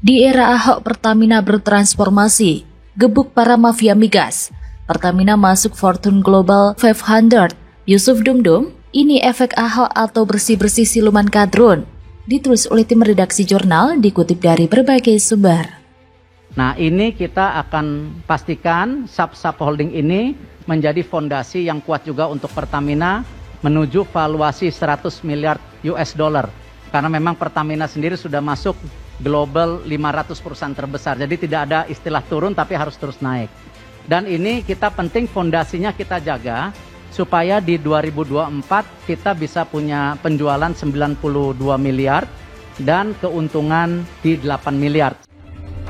Di era Ahok, Pertamina bertransformasi, gebuk para mafia migas. Pertamina masuk Fortune Global 500. Yusuf Dumdum, ini efek Ahok atau bersih-bersih siluman kadrun. Ditulis oleh tim redaksi jurnal, dikutip dari berbagai sumber. Nah, ini kita akan pastikan sub-sub holding ini menjadi fondasi yang kuat juga untuk Pertamina menuju valuasi 100 miliar US dollar. Karena memang Pertamina sendiri sudah masuk global 500 perusahaan terbesar. Jadi tidak ada istilah turun tapi harus terus naik. Dan ini kita penting fondasinya kita jaga supaya di 2024 kita bisa punya penjualan 92 miliar dan keuntungan di 8 miliar.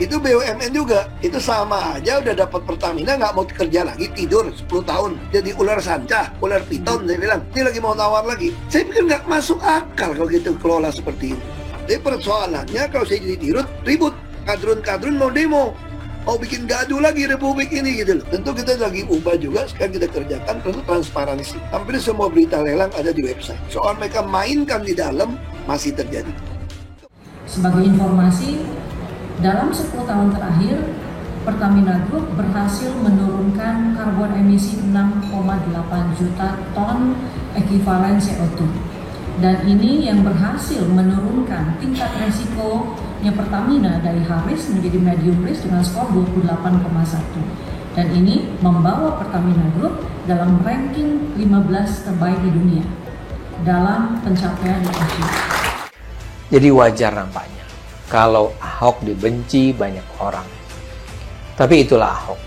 Itu BUMN juga, itu sama aja udah dapat Pertamina nggak mau kerja lagi, tidur 10 tahun jadi ular sanca, ular piton. Saya bilang, ini lagi mau tawar lagi. Saya pikir nggak masuk akal kalau gitu kelola seperti ini. Tapi persoalannya kalau saya jadi dirut, ribut, kadrun-kadrun mau demo, mau bikin gaduh lagi republik ini gitu loh. Tentu kita lagi ubah juga, sekarang kita kerjakan tentu transparansi. Hampir semua berita lelang ada di website. Soal mereka mainkan di dalam masih terjadi. Sebagai informasi, dalam 10 tahun terakhir, Pertamina Group berhasil menurunkan karbon emisi 6,8 juta ton ekuivalen CO2. Dan ini yang berhasil menurunkan tingkat resikonya Pertamina dari high risk menjadi medium risk dengan skor 28,1. Dan ini membawa Pertamina Group dalam ranking 15 terbaik di dunia dalam pencapaian ESG. Jadi wajar nampaknya kalau Ahok dibenci banyak orang. Tapi itulah Ahok.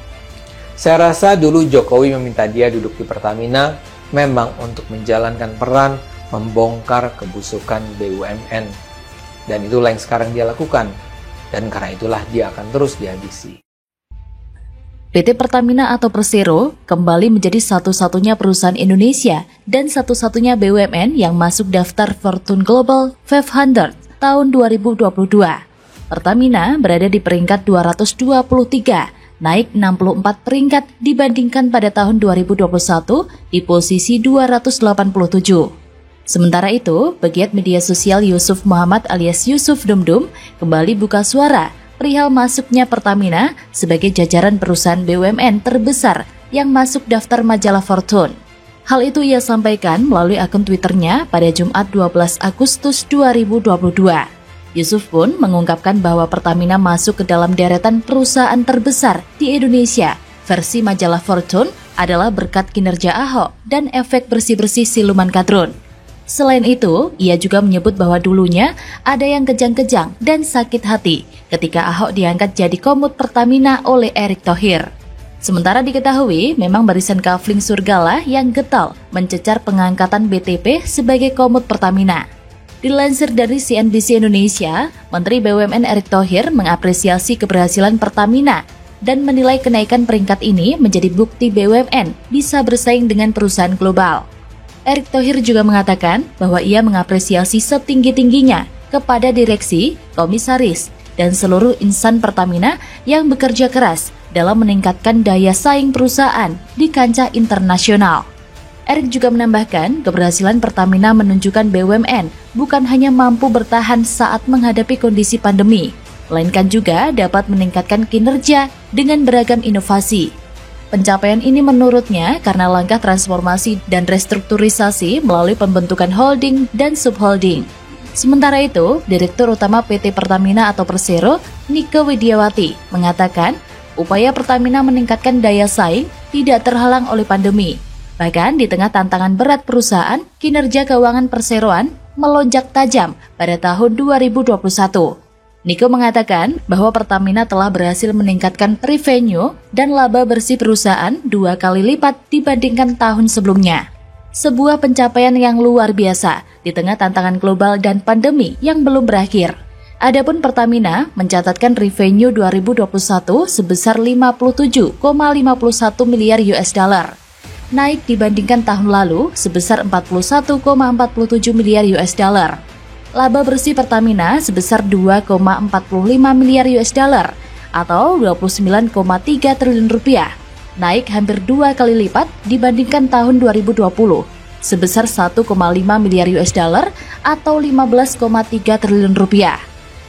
Saya rasa dulu Jokowi meminta dia duduk di Pertamina memang untuk menjalankan peran membongkar kebusukan BUMN. Dan itulah yang sekarang dia lakukan. Dan karena itulah dia akan terus dihabisi. PT Pertamina atau Persero kembali menjadi satu-satunya perusahaan Indonesia dan satu-satunya BUMN yang masuk daftar Fortune Global 500 tahun 2022. Pertamina berada di peringkat 223, naik 64 peringkat dibandingkan pada tahun 2021 di posisi 287. Sementara itu, pegiat media sosial Yusuf Muhammad alias Yusuf Dumdum kembali buka suara perihal masuknya Pertamina sebagai jajaran perusahaan BUMN terbesar yang masuk daftar majalah Fortune. Hal itu ia sampaikan melalui akun Twitternya pada Jumat 12 Agustus 2022. Yusuf pun mengungkapkan bahwa Pertamina masuk ke dalam deretan perusahaan terbesar di Indonesia. Versi majalah Fortune adalah berkat kinerja Ahok dan efek bersih-bersih siluman kadrun. Selain itu, ia juga menyebut bahwa dulunya ada yang kejang-kejang dan sakit hati ketika Ahok diangkat jadi komut Pertamina oleh Erick Thohir. Sementara diketahui, memang barisan kafling Surgalah yang getol mencecar pengangkatan BTP sebagai komut Pertamina. Dilansir dari CNBC Indonesia, Menteri BUMN Erick Thohir mengapresiasi keberhasilan Pertamina dan menilai kenaikan peringkat ini menjadi bukti BUMN bisa bersaing dengan perusahaan global. Erick Thohir juga mengatakan bahwa ia mengapresiasi setinggi-tingginya kepada direksi, komisaris, dan seluruh insan Pertamina yang bekerja keras dalam meningkatkan daya saing perusahaan di kancah internasional. Erick juga menambahkan keberhasilan Pertamina menunjukkan BUMN bukan hanya mampu bertahan saat menghadapi kondisi pandemi, melainkan juga dapat meningkatkan kinerja dengan beragam inovasi. Pencapaian ini menurutnya karena langkah transformasi dan restrukturisasi melalui pembentukan holding dan subholding. Sementara itu, Direktur Utama PT Pertamina atau Persero, Nike Widiawati, mengatakan upaya Pertamina meningkatkan daya saing tidak terhalang oleh pandemi. Bahkan di tengah tantangan berat perusahaan, kinerja keuangan perseroan melonjak tajam pada tahun 2021. Niko mengatakan bahwa Pertamina telah berhasil meningkatkan revenue dan laba bersih perusahaan 2 kali lipat dibandingkan tahun sebelumnya. Sebuah pencapaian yang luar biasa di tengah tantangan global dan pandemi yang belum berakhir. Adapun Pertamina mencatatkan revenue 2021 sebesar 57,51 miliar US dollar. Naik dibandingkan tahun lalu sebesar 41,47 miliar US dollar. Laba bersih Pertamina sebesar 2,45 miliar US dollar atau 29,3 triliun rupiah, naik hampir 2 kali lipat dibandingkan tahun 2020, sebesar 1,5 miliar US dollar atau 15,3 triliun rupiah.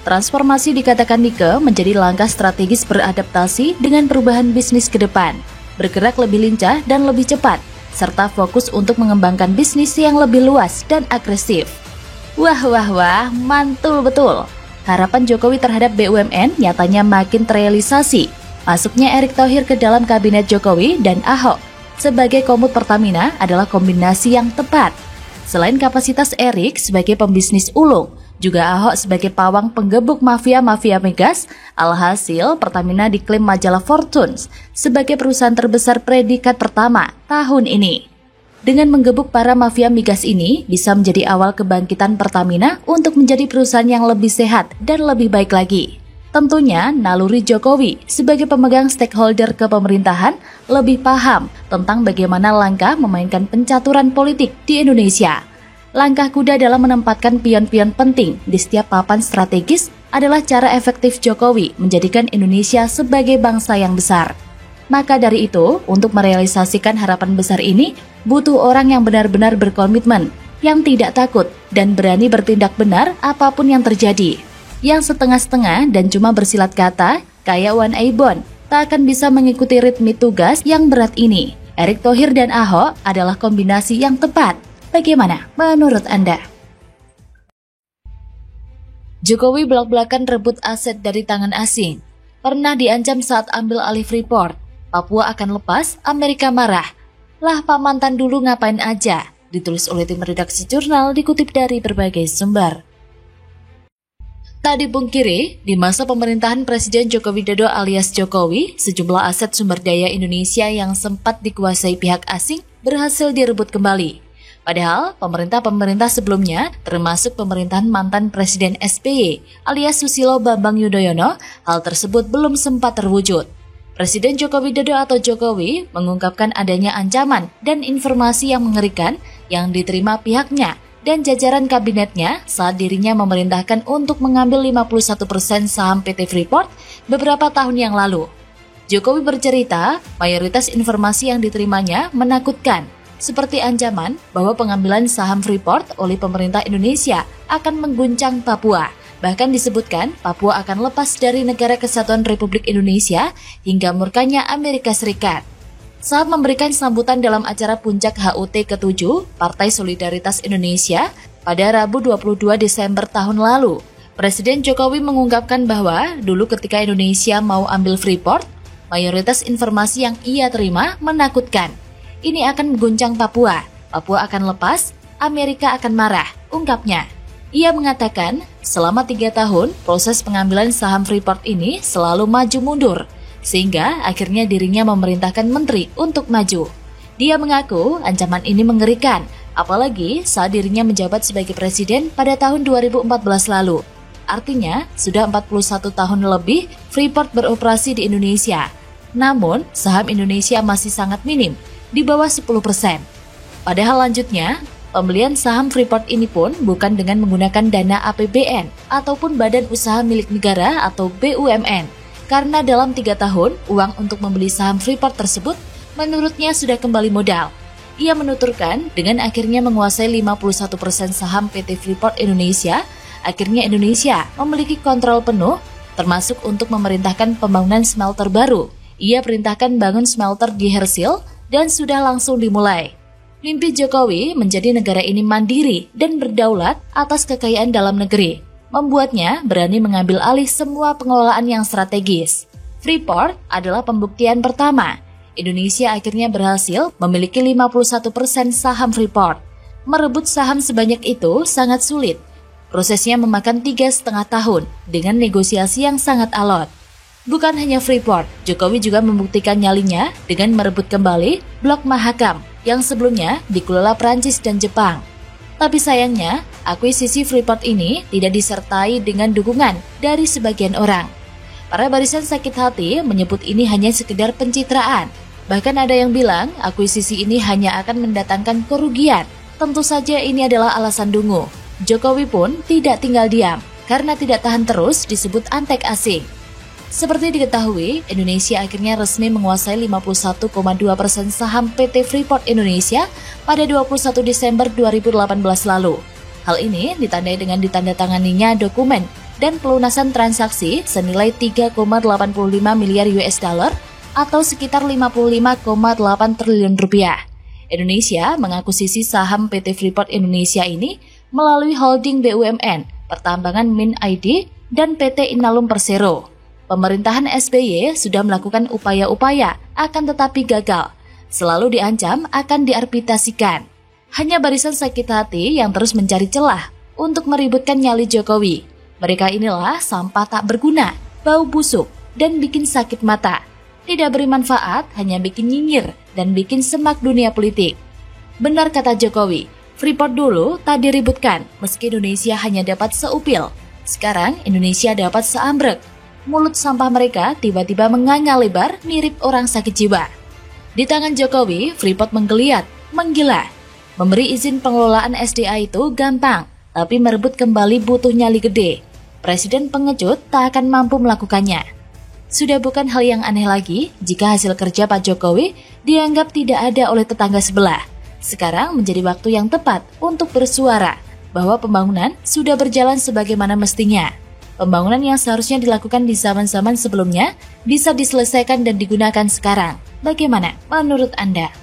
transformasi dikatakan Nike menjadi langkah strategis beradaptasi dengan perubahan bisnis ke depan, bergerak lebih lincah dan lebih cepat, serta fokus untuk mengembangkan bisnis yang lebih luas dan agresif. Wah, mantul betul. Harapan Jokowi terhadap BUMN nyatanya makin terrealisasi. Masuknya Erick Thohir ke dalam kabinet Jokowi dan Ahok sebagai komut Pertamina adalah kombinasi yang tepat. Selain kapasitas Erick sebagai pembisnis ulung, juga Ahok sebagai pawang penggebuk mafia-mafia migas, alhasil Pertamina diklaim majalah Fortune sebagai perusahaan terbesar predikat pertama tahun ini. Dengan menggebuk para mafia migas ini bisa menjadi awal kebangkitan Pertamina untuk menjadi perusahaan yang lebih sehat dan lebih baik lagi. Tentunya naluri Jokowi sebagai pemegang stakeholder kepemerintahan lebih paham tentang bagaimana langkah memainkan pencaturan politik di Indonesia. Langkah kuda dalam menempatkan pion-pion penting di setiap papan strategis adalah cara efektif Jokowi menjadikan Indonesia sebagai bangsa yang besar. Maka dari itu, untuk merealisasikan harapan besar ini, butuh orang yang benar-benar berkomitmen, yang tidak takut dan berani bertindak benar apapun yang terjadi. Yang setengah-setengah dan cuma bersilat kata, kayak Wan Aibon, tak akan bisa mengikuti ritme tugas yang berat ini. Erick Thohir dan Ahok adalah kombinasi yang tepat. Bagaimana menurut Anda? Jokowi belak-belakan rebut aset dari tangan asing. Pernah diancam saat ambil alih Freeport. Papua akan lepas, Amerika marah. Lah Pak mantan dulu ngapain aja? Ditulis oleh tim redaksi jurnal dikutip dari berbagai sumber. Tak dipungkiri, di masa pemerintahan Presiden Joko Widodo alias Jokowi, sejumlah aset sumber daya Indonesia yang sempat dikuasai pihak asing berhasil direbut kembali. Padahal, pemerintah-pemerintah sebelumnya, termasuk pemerintahan mantan Presiden SBY alias Susilo Bambang Yudhoyono, hal tersebut belum sempat terwujud. Presiden Joko Widodo atau Jokowi mengungkapkan adanya ancaman dan informasi yang mengerikan yang diterima pihaknya dan jajaran kabinetnya saat dirinya memerintahkan untuk mengambil 51% saham PT Freeport beberapa tahun yang lalu. Jokowi bercerita, mayoritas informasi yang diterimanya menakutkan, seperti ancaman bahwa pengambilan saham Freeport oleh pemerintah Indonesia akan mengguncang Papua. Bahkan disebutkan Papua akan lepas dari Negara Kesatuan Republik Indonesia hingga murkanya Amerika Serikat. Saat memberikan sambutan dalam acara puncak HUT ke-7 Partai Solidaritas Indonesia pada Rabu 22 Desember tahun lalu, Presiden Jokowi mengungkapkan bahwa dulu ketika Indonesia mau ambil Freeport, mayoritas informasi yang ia terima menakutkan. Ini akan mengguncang Papua, Papua akan lepas, Amerika akan marah, ungkapnya. Ia mengatakan, selama 3 tahun, proses pengambilan saham Freeport ini selalu maju mundur, sehingga akhirnya dirinya memerintahkan menteri untuk maju. Dia mengaku ancaman ini mengerikan, apalagi saat dirinya menjabat sebagai presiden pada tahun 2014 lalu. Artinya, sudah 41 tahun lebih Freeport beroperasi di Indonesia. Namun, saham Indonesia masih sangat minim, di bawah 10%. Padahal lanjutnya, pembelian saham Freeport ini pun bukan dengan menggunakan dana APBN ataupun Badan Usaha Milik Negara atau BUMN. Karena dalam 3 tahun, uang untuk membeli saham Freeport tersebut menurutnya sudah kembali modal. Ia menuturkan dengan akhirnya menguasai 51% saham PT Freeport Indonesia, akhirnya Indonesia memiliki kontrol penuh, termasuk untuk memerintahkan pembangunan smelter baru. Ia perintahkan bangun smelter di Hersil dan sudah langsung dimulai. Mimpi Jokowi menjadi negara ini mandiri dan berdaulat atas kekayaan dalam negeri membuatnya berani mengambil alih semua pengelolaan yang strategis. Freeport adalah pembuktian pertama. Indonesia akhirnya berhasil memiliki 51% saham Freeport. Merebut saham sebanyak itu sangat sulit. Prosesnya memakan 3,5 tahun dengan negosiasi yang sangat alot. Bukan hanya Freeport, Jokowi juga membuktikan nyalinya dengan merebut kembali Blok Mahakam yang sebelumnya dikelola Prancis dan Jepang. Tapi sayangnya, akuisisi Freeport ini tidak disertai dengan dukungan dari sebagian orang. Para barisan sakit hati menyebut ini hanya sekedar pencitraan. Bahkan ada yang bilang akuisisi ini hanya akan mendatangkan kerugian. Tentu saja ini adalah alasan dungu. Jokowi pun tidak tinggal diam karena tidak tahan terus disebut antek asing. Seperti diketahui, Indonesia akhirnya resmi menguasai 51,2% saham PT Freeport Indonesia pada 21 Desember 2018 lalu. Hal ini ditandai dengan ditandatanganinya dokumen dan pelunasan transaksi senilai 3,85 miliar US dollar atau sekitar 55,8 triliun rupiah. Indonesia mengakuisisi saham PT Freeport Indonesia ini melalui holding BUMN, Pertambangan Min ID, dan PT Inalum Persero. Pemerintahan SBY sudah melakukan upaya-upaya, akan tetapi gagal. Selalu diancam akan diarbitrasikan. Hanya barisan sakit hati yang terus mencari celah untuk meributkan nyali Jokowi. Mereka inilah sampah tak berguna, bau busuk, dan bikin sakit mata. Tidak beri manfaat, hanya bikin nyinyir dan bikin semak dunia politik. Benar kata Jokowi, Freeport dulu tak diributkan, meski Indonesia hanya dapat seupil. Sekarang Indonesia dapat seambrek. Mulut sampah mereka tiba-tiba menganga lebar mirip orang sakit jiwa. Di tangan Jokowi, Freeport menggeliat, menggila. Memberi izin pengelolaan SDA itu gampang, tapi merebut kembali butuh nyali gede. Presiden pengecut tak akan mampu melakukannya. Sudah bukan hal yang aneh lagi jika hasil kerja Pak Jokowi dianggap tidak ada oleh tetangga sebelah. Sekarang menjadi waktu yang tepat untuk bersuara bahwa pembangunan sudah berjalan sebagaimana mestinya. Pembangunan yang seharusnya dilakukan di zaman-zaman sebelumnya bisa diselesaikan dan digunakan sekarang. Bagaimana menurut Anda?